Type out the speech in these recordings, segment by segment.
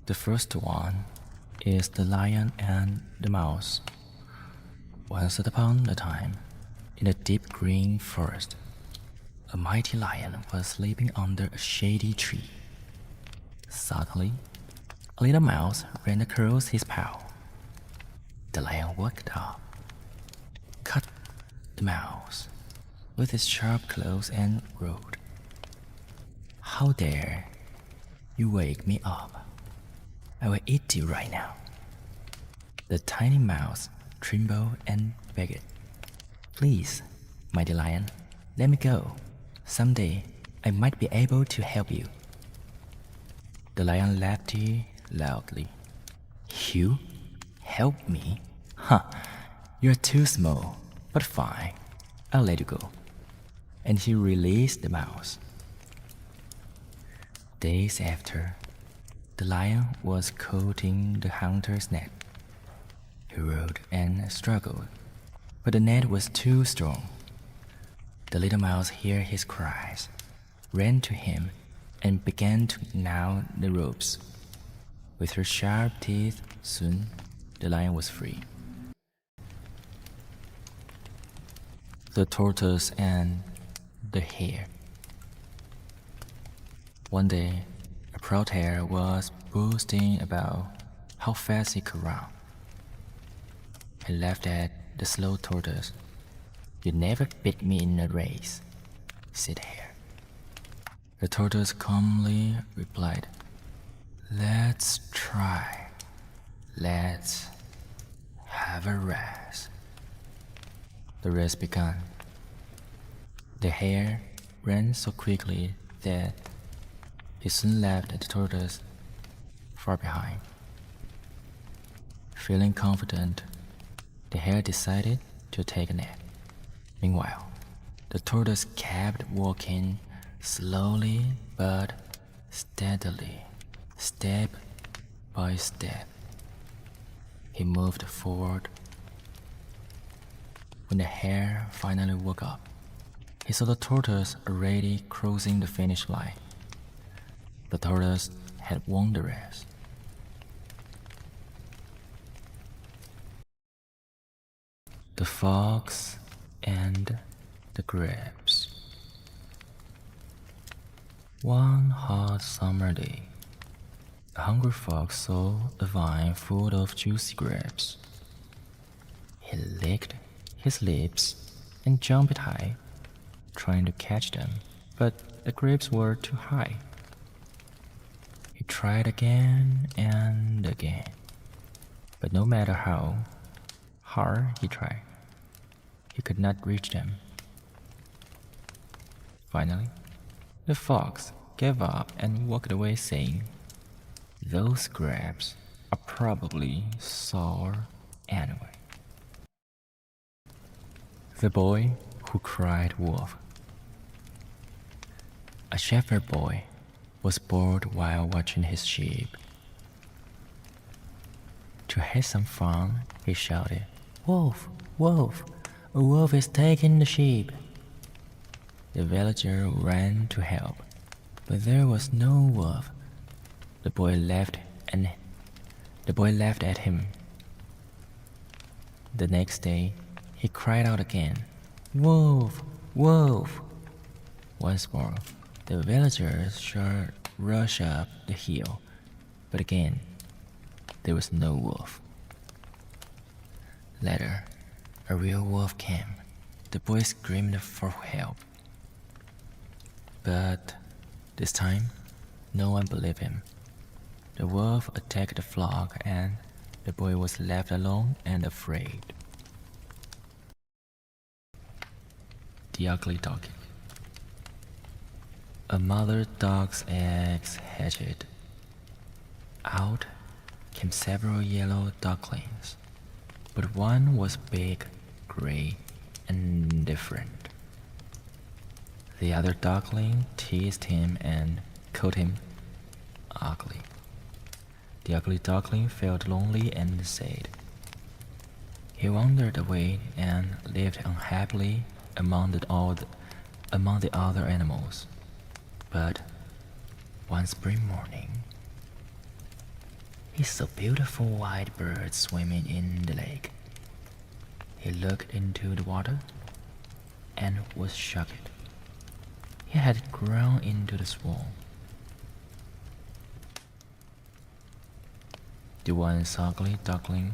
The first one is the lion and the mouse. Once upon a time, in a deep green forest, a mighty lion was sleeping under a shady tree. Suddenly, a little mouse ran across his path. The lion woke up, cut the mouse with his sharp claws and roared, "How dare you wake me up? I will eat you right now." The tiny mouse trembled and begged, "Please, mighty lion, let me go. Someday I might be able to help you." The lion laughed loudly. "You? Help me? Huh, you're too small, but fine, I'll let you go." And he released the mouse. Days after, the lion was caught in the hunter's net. He roared and struggled, but the net was too strong. The little mouse heard his cries, ran to him, and began to gnaw the ropes. With her sharp teeth, soon the lion was free. The tortoise and the hare. One day, a proud hare was boasting about how fast he could run. He laughed at the slow tortoise. "You never beat me in a race," said Hare. The tortoise calmly replied, "Let's try. Let's have a race." The race began. The hare ran so quickly that he soon left the tortoise far behind. Feeling confident, the hare decided to take a nap. Meanwhile, the tortoise kept walking slowly but steadily, step by step. He moved forward. When the hare finally woke up, he saw the tortoise already crossing the finish line. The tortoise had won the race. The fox and the grapes. One hot summer day, a hungry fox saw a vine full of juicy grapes. He licked his lips and jumped high, trying to catch them, but the grapes were too high. He tried again and again, but no matter how hard he tried, he could not reach them. Finally, the fox gave up and walked away, saying, "Those grapes are probably sour anyway." The boy who cried wolf. A shepherd boy was bored while watching his sheep. To have some fun, he shouted, "Wolf, wolf, a wolf is taking the sheep." The villager ran to help, but there was no wolf. The boy laughed at him. The next day, he cried out again, "Wolf, wolf." Once more, the villagers rushed up the hill, but again, there was no wolf. Later, a real wolf came. The boy screamed for help. But this time, no one believed him. The wolf attacked the flock, and the boy was left alone and afraid. The ugly duckling. A mother duck's eggs hatched. Out came several yellow ducklings, but one was big, gray, and different. The other duckling teased him and called him ugly. The ugly duckling felt lonely and sad. He wandered away and lived unhappily among the other animals. But one spring morning, He saw beautiful white birds swimming in the lake. He looked into the water and was shocked. He had grown into the swan. The once ugly duckling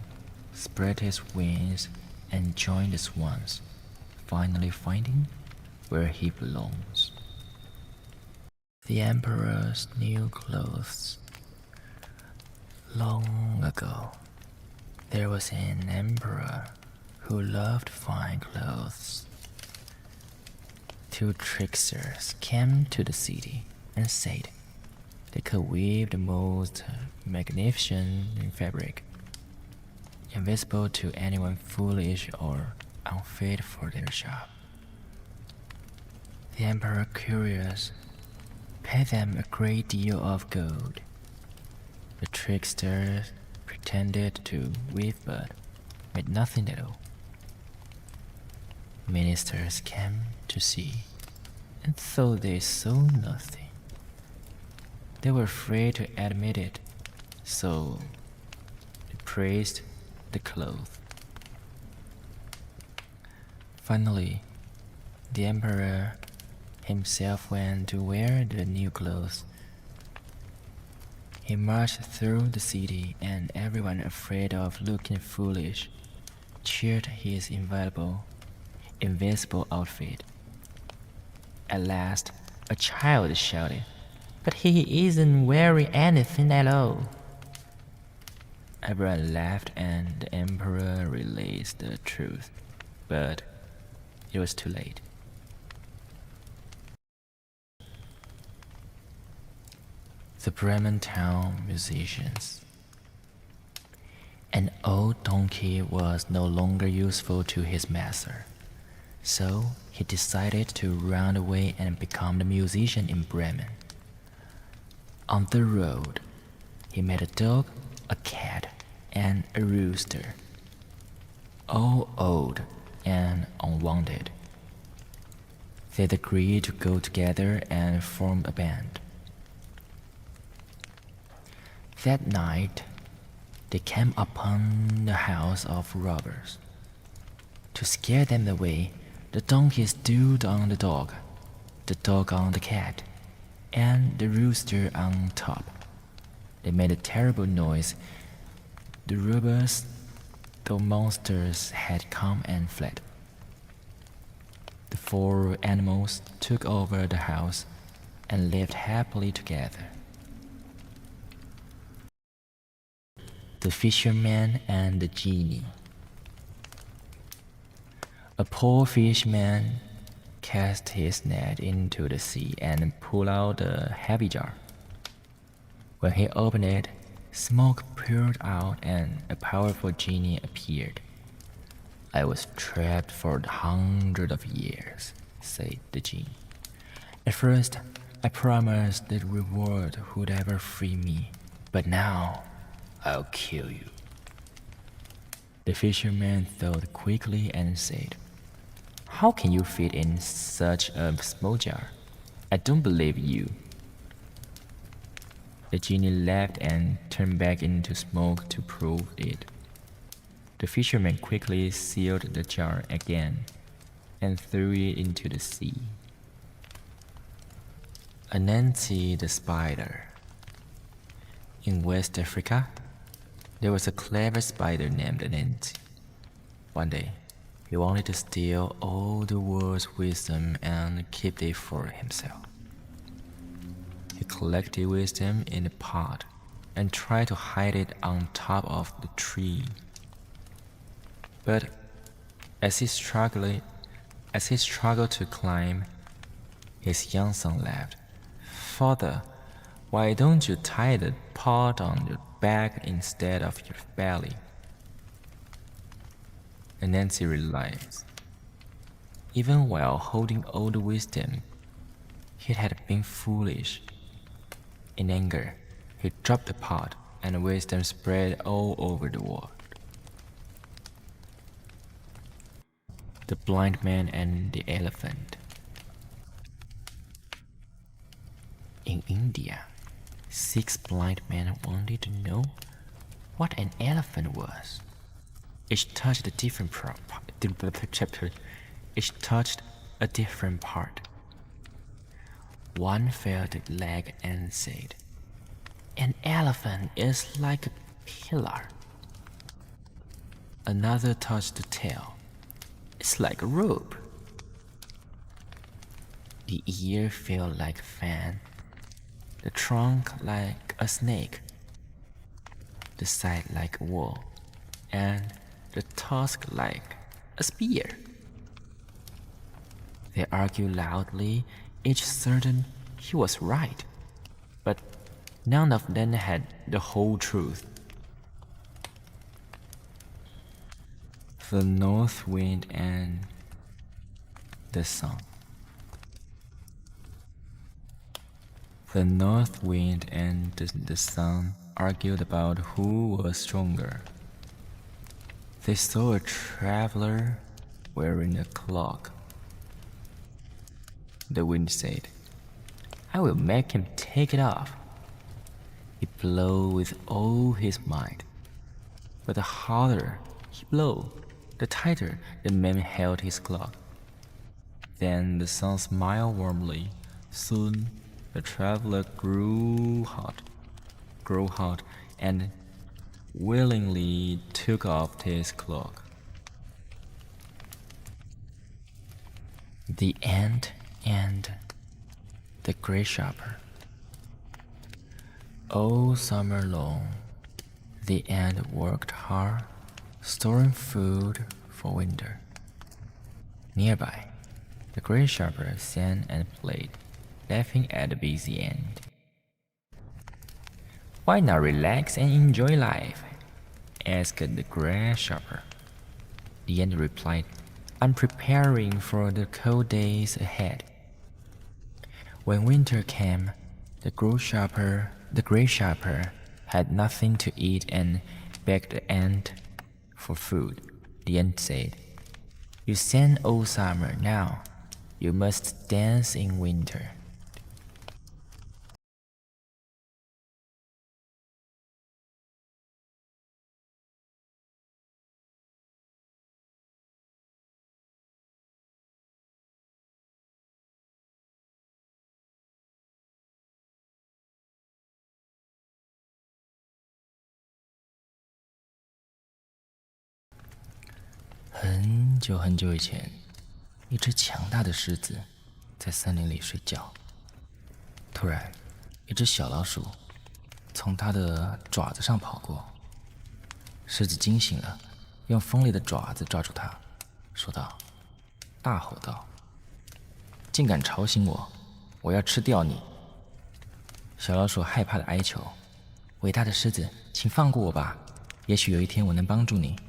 spread his wings and joined the swans, finally finding where he belongs. The Emperor's new clothes. Long ago, there was an emperor who loved fine clothes. Two tricksters came to the city and said they could weave the most magnificent fabric, invisible to anyone foolish or unfit for their job. The emperor, curious, paid them a great deal of gold. The tricksters pretended to weave but made nothing at all. Ministers came to see and thought they saw nothing. They were afraid to admit it, so they praised the cloth. Finally, the emperor himself went to wear the new clothes. He marched through the city, and everyone, afraid of looking foolish, cheered his invisible outfit. At last, a child shouted, "But he isn't wearing anything at all." Everyone laughed, and the emperor realized the truth, but it was too late. The Bremen town musicians. An old donkey was no longer useful to his master, so he decided to run away and become the musician in Bremen. On the road, he met a dog, a cat, and a rooster, all old and unwanted. They agreed to go together and form a band. That night, they came upon the house of robbers. To scare them away, the donkey stood on the dog on the cat, and the rooster on top. They made a terrible noise. The robbers, though monsters, had come and fled. The four animals took over the house and lived happily together. The Fisherman and the Genie. A poor fisherman cast his net into the sea and pulled out a heavy jar. When he opened it, smoke poured out and a powerful genie appeared. "I was trapped for hundreds of years," said the genie. "At first, I promised the reward would ever free me, but now I'll kill you." The fisherman thought quickly and said, "How can you fit in such a small jar? I don't believe you." The genie laughed and turned back into smoke to prove it. The fisherman quickly sealed the jar again and threw it into the sea. Anansi the spider. In West Africa, there was a clever spider named Anansi. One day, he wanted to steal all the world's wisdom and keep it for himself. He collected wisdom in a pot and tried to hide it on top of the tree. But as he struggled to climb, his young son laughed. "Father, why don't you tie the pot on your back instead of your belly?" And Nancy realized, even while holding all the wisdom, he had been foolish. In anger, he dropped the pot, and wisdom spread all over the world. The Blind Man and the Elephant. In India, 6 blind men wanted to know what an elephant was. Each touched a different Each touched a different part. One felt the leg and said, "An elephant is like a pillar." Another touched the tail. "It's like a rope." The ear felt like a fan, the trunk like a snake, the side like a wall, and the tusk like a spear. They argued loudly, each certain he was right, but none of them had the whole truth. The North Wind and the Sun. The North Wind and the Sun argued about who was stronger. They saw a traveler wearing a clock. The wind said, "I will make him take it off." He blew with all his might, but the harder he blew, the tighter the man held his clock. Then the sun smiled warmly. Soon the traveler grew hot, and willingly took off his cloak. The Ant and the Grasshopper. All summer long, the ant worked hard, storing food for winter. Nearby, the grasshopper sang and played, laughing at the busy ant. "Why not relax and enjoy life?" asked the grasshopper. The ant replied, "I'm preparing for the cold days ahead." When winter came, the grasshopper had nothing to eat and begged the ant for food. The ant said, "You sang all summer, now you must dance in winter."很久很久以前，一只强大的狮子在森林里睡觉。突然，一只小老鼠从它的爪子上跑过。狮子惊醒了，用锋利的爪子抓住它，说道：“大吼道，竟敢吵醒我，我要吃掉你！”小老鼠害怕的哀求：“伟大的狮子，请放过我吧，也许有一天我能帮助你。”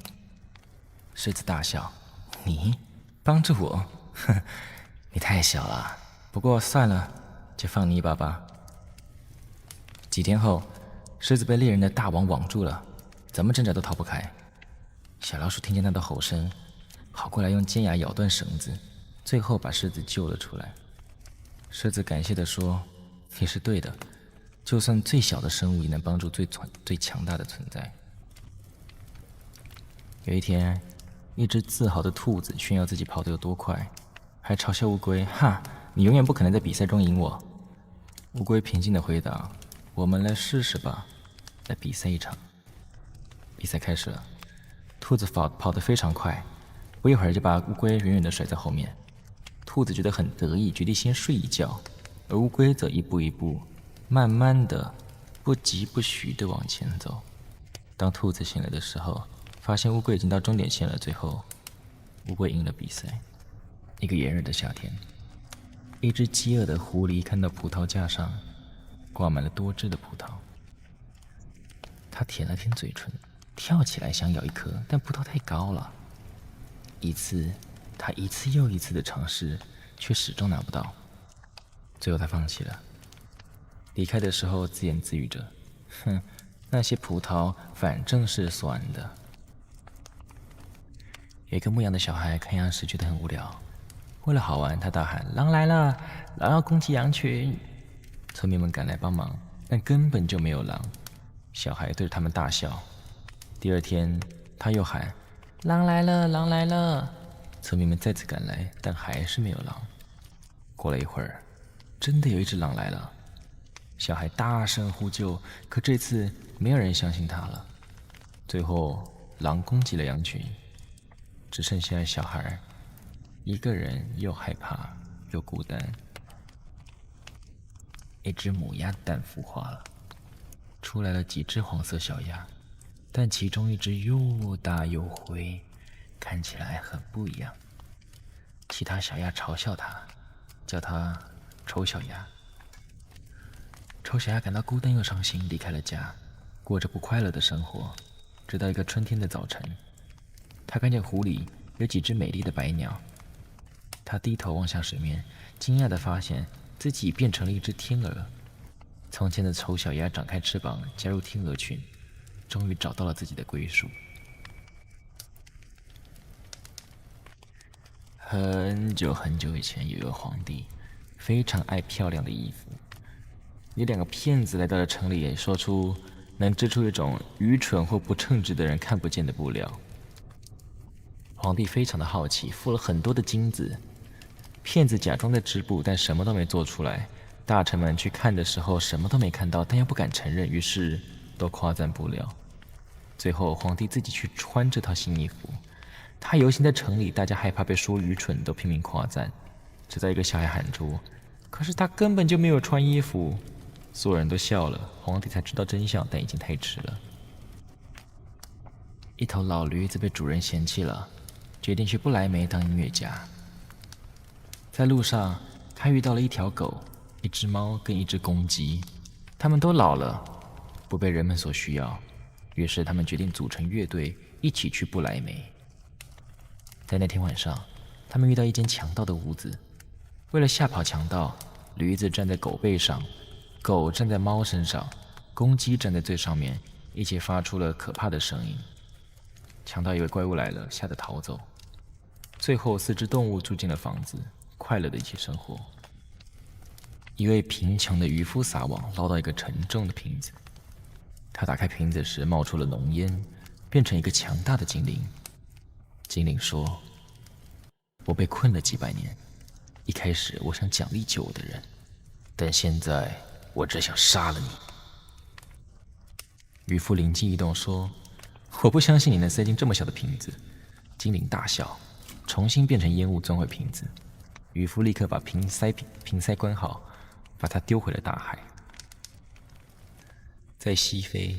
狮子大笑：“你帮助我？哼，你太小了。不过算了，就放你一把吧。”几天后，狮子被猎人的大网网住了，怎么挣扎都逃不开。小老鼠听见它的吼声，跑过来用尖牙咬断绳子，最后把狮子救了出来。狮子感谢地说：“你是对的，就算最小的生物也能帮助最强大的存在。”有一天，一只自豪的兔子炫耀自己跑得有多快，还嘲笑乌龟：“哈，你永远不可能在比赛中赢我。”乌龟平静地回答：“我们来试试吧，来比赛一场。”比赛开始了，兔子跑得非常快，不一会儿就把乌龟远远地甩在后面。兔子觉得很得意，决定先睡一觉，而乌龟则一步一步，慢慢的、不疾不徐地往前走。当兔子醒来的时候，发现乌龟已经到终点线了。最后，乌龟赢了比赛。一个炎热的夏天，一只饥饿的狐狸看到葡萄架上挂满了多汁的葡萄，它舔了舔嘴唇，跳起来想咬一颗，但葡萄太高了。它一次又一次的尝试，却始终拿不到。最后，它放弃了。离开的时候，自言自语着：“哼，那些葡萄反正是酸的。”有一个牧羊的小孩看样式觉得很无聊，为了好玩，他大喊：“狼来了！狼要攻击羊群！”村民们赶来帮忙，但根本就没有狼。小孩对着他们大笑：“第二天，他又喊：“狼来了，狼来了！”村民们再次赶来，但还是没有狼。过了一会儿，真的有一只狼来了。小孩大声呼救，可这次没有人相信他了。最后，狼攻击了羊群，只剩下小孩一个人，又害怕又孤单。一只母鸭的蛋孵化了，出来了几只黄色小鸭，但其中一只又大又灰，看起来很不一样。其他小鸭嘲笑它，叫它丑小鸭。丑小鸭感到孤单又伤心，离开了家，过着不快乐的生活。直到一个春天的早晨，他看见湖里有几只美丽的白鸟。他低头望向水面，惊讶地发现自己变成了一只天鹅。从前的丑小鸭展开翅膀，加入天鹅群，终于找到了自己的归属。很久很久以前，有一个皇帝，非常爱漂亮的衣服。有2个骗子来到了城里，说出能织出一种愚蠢或不称职的人看不见的布料。皇帝非常的好奇，付了很多的金子。骗子假装在织布，但什么都没做出来。大臣们去看的时候，什么都没看到，但又不敢承认，于是都夸赞布料。最后，皇帝自己去穿这套新衣服。他游行在城里，大家害怕被说愚蠢，都拼命夸赞。直到一个小孩喊出：“可是他根本就没有穿衣服！”所有人都笑了，皇帝才知道真相，但已经太迟了。一头老驴子被主人嫌弃了，决定去不来梅当音乐家。在路上，他遇到了一条狗、一只猫跟一只公鸡，他们都老了，不被人们所需要，于是他们决定组成乐队，一起去不来梅。在那天晚上，他们遇到一间强盗的屋子。为了吓跑强盗，驴子站在狗背上，狗站在猫身上，公鸡站在最上面，一起发出了可怕的声音。强盗以为怪物来了，吓得逃走。最后4只动物住进了房子，快乐的一起生活。一位贫穷的渔夫撒网，捞到一个沉重的瓶子。他打开瓶子时，冒出了浓烟，变成一个强大的精灵。精灵说：“我被困了几百年，一开始我想奖励救我的人，但现在我只想杀了你。”渔夫灵机一动说：“我不相信你能塞进这么小的瓶子。”精灵大笑，重新变成烟雾钻回瓶子。渔夫立刻把瓶塞关好，把它丢回了大海。在西非，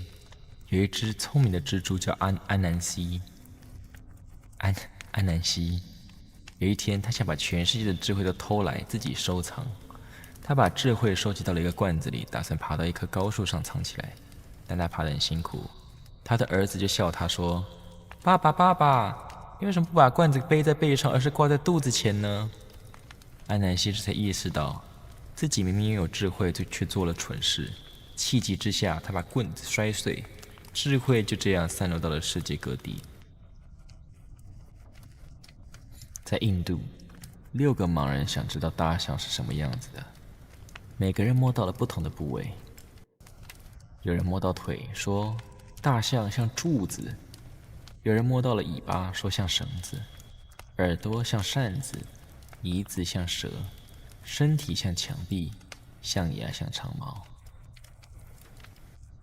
有一只聪明的蜘蛛叫安南希。安南希有一天，他想把全世界的智慧都偷来，自己收藏。他把智慧收集到了一个罐子里，打算爬到一棵高树上藏起来。但他爬得很辛苦，他的儿子就笑他说：“爸爸，爸爸，你为什么不把罐子背在背上，而是挂在肚子前呢？”安南希这才意识到，自己明明拥有智慧，却做了蠢事。气急之下，他把棍子摔碎，智慧就这样散落到了世界各地。在印度，6个盲人想知道大象是什么样子的，每个人摸到了不同的部位。有人摸到腿，说大象像柱子；有人摸到了尾巴，说像绳子；耳朵像扇子，鼻子像蛇，身体像墙壁，象牙像长矛。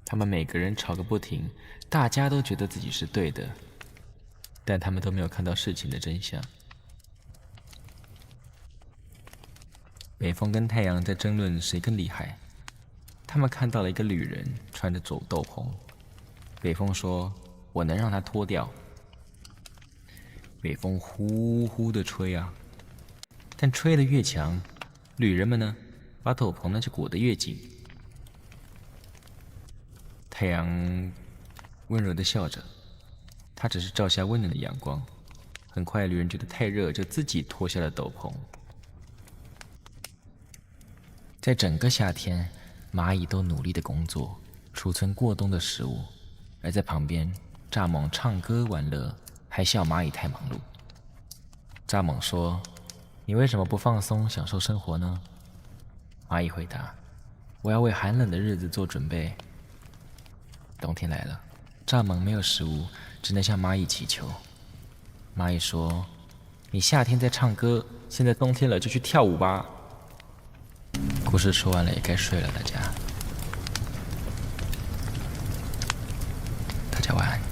他们每个人吵个不停，大家都觉得自己是对的，但他们都没有看到事情的真相。北风跟太阳在争论谁更厉害。他们看到了一个旅人穿着斗篷。北风说：“我能让他脱掉。”北风呼呼地吹啊，但吹得越强，旅人们呢，把斗篷呢就裹得越紧。太阳温柔地笑着，它只是照下温暖的阳光。很快，旅人觉得太热，就自己脱下了斗篷。在整个夏天，蚂蚁都努力地工作，储存过冬的食物，而在旁边，蚱蜢唱歌玩乐，还笑蚂蚁太忙碌。蚱蜢说：“你为什么不放松，享受生活呢？”蚂蚁回答：“我要为寒冷的日子做准备。”冬天来了，蚱蜢没有食物，只能向蚂蚁祈求。蚂蚁说：“你夏天在唱歌，现在冬天了，就去跳舞吧。”故事说完了，也该睡了，大家晚安。